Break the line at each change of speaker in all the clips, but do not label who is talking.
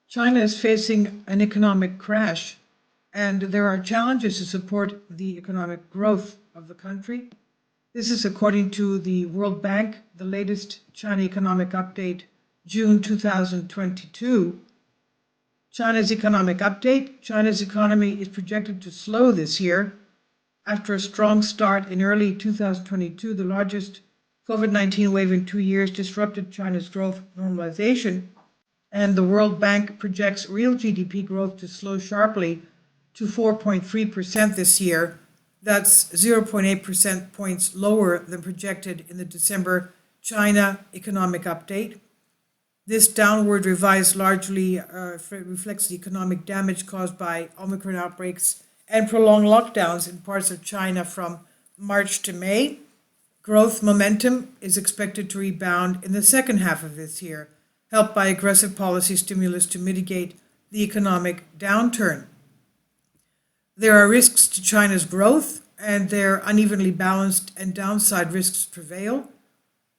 China is facing an economic crash, and there are challenges to support the economic growth of the country. This is according to the World Bank, the latest China Economic Update, June 2022. China's economic update. China's economy is projected to slow this year. After a strong start in early 2022, the largest COVID-19 wave in 2 years disrupted China's growth normalization, and the World Bank projects real GDP growth to slow sharply to 4.3% this year. That's 0.8 percentage points lower than projected in the December China Economic Update. This downward revise largely reflects the economic damage caused by Omicron outbreaks and prolonged lockdowns in parts of China from March to May. Growth momentum is expected to rebound in the second half of this year, helped by aggressive policy stimulus to mitigate the economic downturn. There are risks to China's growth, and they're unevenly balanced, and downside risks prevail.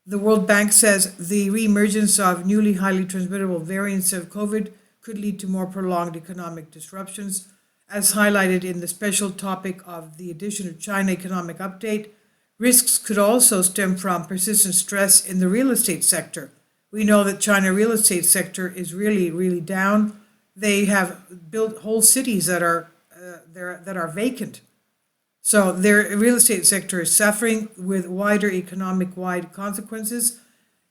The World Bank says the reemergence of newly highly transmittable variants of COVID could lead to more prolonged economic disruptions, as highlighted in the special topic of the edition of China Economic Update. Risks could also stem from persistent stress in the real estate sector. We know that China real estate sector is really down. They have built whole cities that are vacant. So their real estate sector is suffering with wider economic-wide consequences.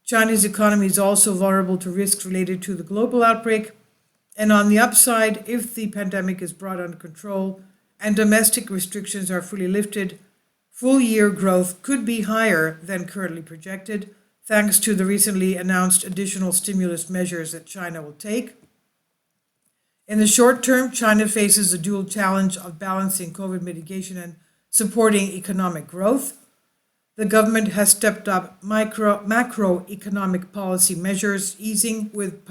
China's economy is also vulnerable to risks related to the global outbreak. And on the upside, if the pandemic is brought under control and domestic restrictions are fully lifted, full-year growth could be higher than currently projected, thanks to the recently announced additional stimulus measures that China will take. In the short term, China faces the dual challenge of balancing COVID mitigation and supporting economic growth. The government has stepped up macroeconomic policy measures, easing with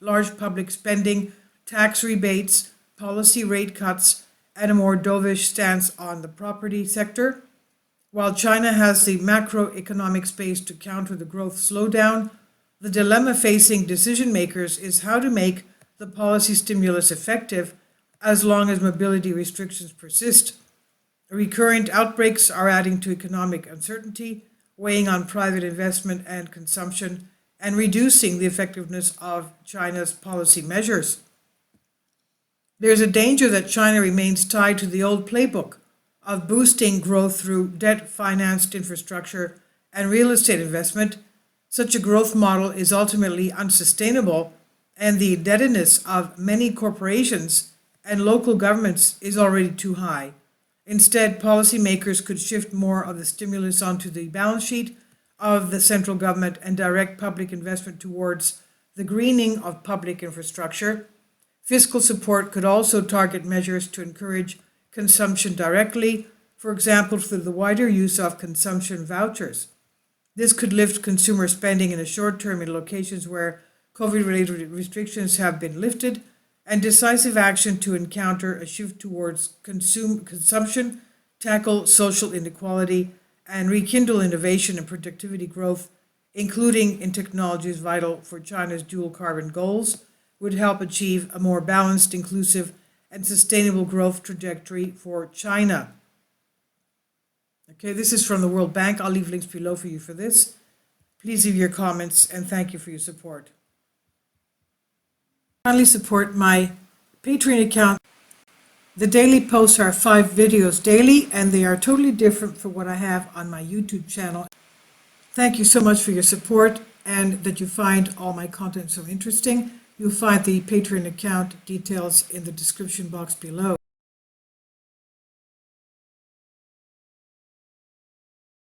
large public spending, tax rebates, policy rate cuts, and a more dovish stance on the property sector. While China has the macroeconomic space to counter the growth slowdown, the dilemma facing decision makers is how to make the policy stimulus effective as long as mobility restrictions persist. Recurrent outbreaks are adding to economic uncertainty, weighing on private investment and consumption, and reducing the effectiveness of China's policy measures. There's a danger that China remains tied to the old playbook of boosting growth through debt-financed infrastructure and real estate investment. Such a growth model is ultimately unsustainable, and the indebtedness of many corporations and local governments is already too high. Instead, policymakers could shift more of the stimulus onto the balance sheet of the central government and direct public investment towards the greening of public infrastructure. Fiscal support could also target measures to encourage consumption directly, for example, through the wider use of consumption vouchers. This could lift consumer spending in the short term in locations where COVID-related restrictions have been lifted, and decisive action to encounter a shift towards consumption, tackle social inequality, and rekindle innovation and productivity growth, including in technologies vital for China's dual carbon goals, would help achieve a more balanced, inclusive, and sustainable growth trajectory for China. Okay, this is from the World Bank. I'll leave links below for you for this. Please leave your comments, and thank you for your support. Kindly support my Patreon account. The daily posts are 5 videos daily, and they are totally different from what I have on my YouTube channel. Thank you so much for your support and that you find all my content so interesting. You'll find the Patreon account details in the description box below.